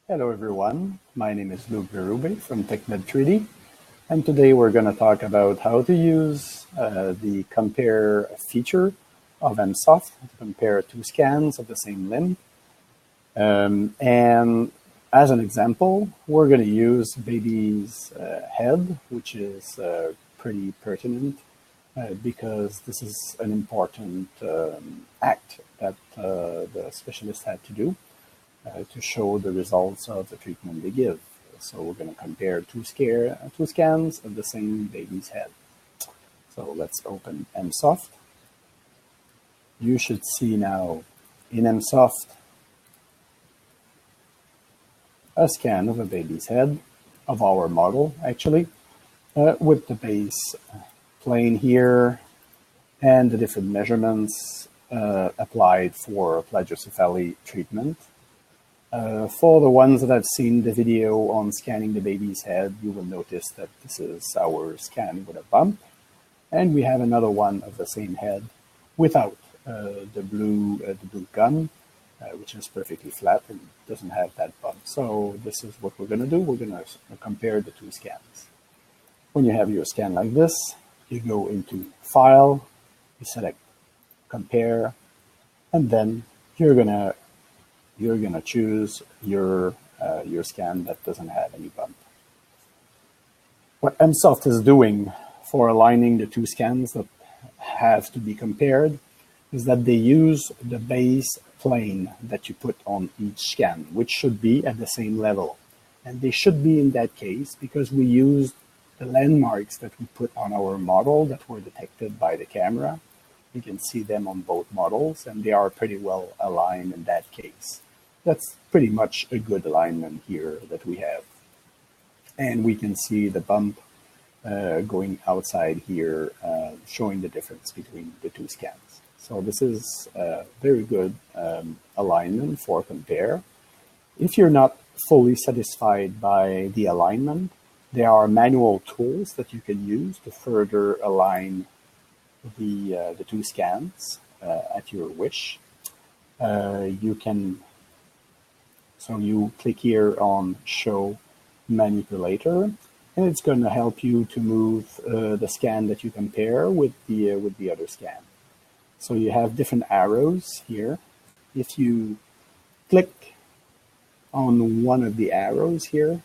Hello everyone, my name is Luke Verube from TechMed3D, and today we're going to talk about how to use the compare feature of MSOFT to compare two scans of the same limb. And as an example, we're going to use baby's head, which is pretty pertinent because this is an important act that the specialist had to do. To show the results of the treatment they give. So we're going to compare two scans of the same baby's head. So let's open MSOFT. You should see now in MSOFT a scan of a baby's head, of our model actually, with the base plane here and the different measurements applied for plagiocephaly treatment. For the ones that have seen the video on scanning the baby's head, you will notice that this is our scan with a bump. And we have another one of the same head without the blue gun, which is perfectly flat and doesn't have that bump. So this is what we're going to do. We're going to compare the two scans. When you have your scan like this, you go into File, you select Compare, and then you're going to choose your scan that doesn't have any bump. What MSOFT is doing for aligning the two scans that have to be compared is that they use the base plane that you put on each scan, which should be at the same level. And they should be in that case because we used the landmarks that we put on our model that were detected by the camera. You can see them on both models, and they are pretty well aligned in that case. That's pretty much a good alignment here that we have. And we can see the bump going outside here, showing the difference between the two scans. So this is a very good alignment for compare. If you're not fully satisfied by the alignment, there are manual tools that you can use to further align the two scans at your wish. So you click here on Show Manipulator, and it's going to help you to move the scan that you compare with the other scan. So you have different arrows here. If you click on one of the arrows here,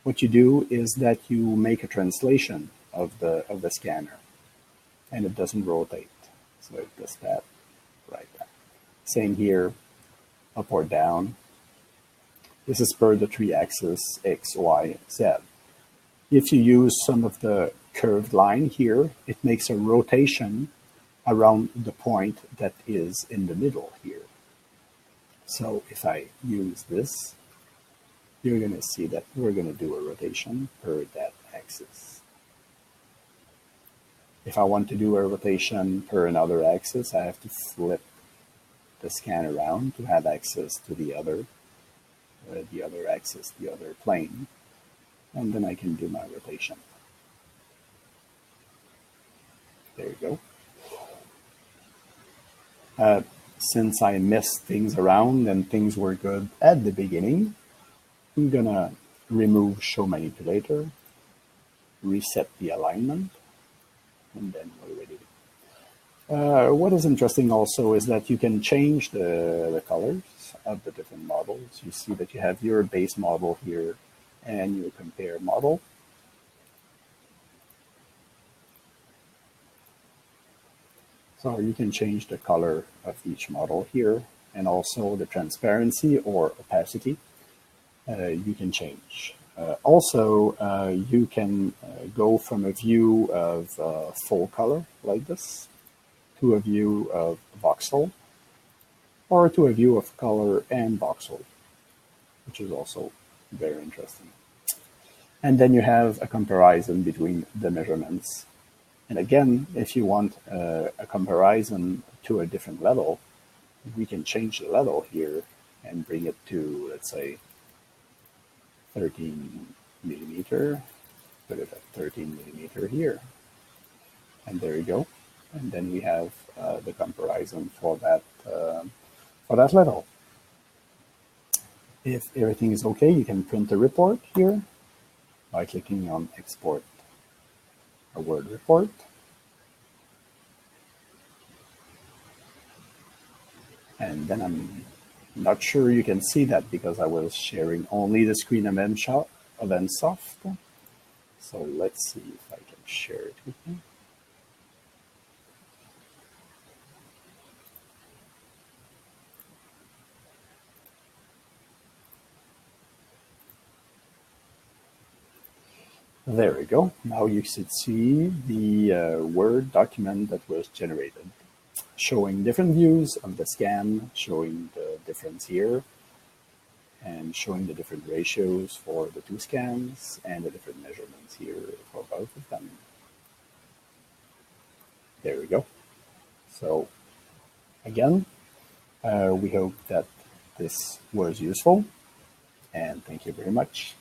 what you do is that you make a translation of the scanner, and it doesn't rotate. So it does that right there. Same here, up or down. This is per the 3-axis X, Y, Z. If you use some of the curved line here, it makes a rotation around the point that is in the middle here. So if I use this, you're going to see that we're going to do a rotation per that axis. If I want to do a rotation per another axis, I have to flip the scan around to have access to the other axis, the other plane, and then I can do my rotation. There you go. Since I messed things around and things were good at the beginning, I'm gonna remove Show Manipulator, reset the alignment, and then we're ready. What is interesting also is that you can change the colors of the different models. You see that you have your base model here and your compare model. So you can change the color of each model here, and also the transparency or opacity you can change. Also, you can go from a view of full color like this to a view of voxel, or to a view of color and voxel, which is also very interesting. And then you have a comparison between the measurements. And again, if you want a comparison to a different level, we can change the level here and bring it to, let's say, 13 millimeter, put it at 13 millimeter here. And there you go. And then we have the comparison for that level. If everything is okay, you can print the report here by clicking on Export a Word report. And then I'm not sure you can see that because I was sharing only the screen of MSOFT. So let's see if I can share it with you. There we go. Now you should see the Word document that was generated, showing different views of the scan, showing the difference here, and showing the different ratios for the two scans and the different measurements here for both of them. There we go. So again, we hope that this was useful, and thank you very much.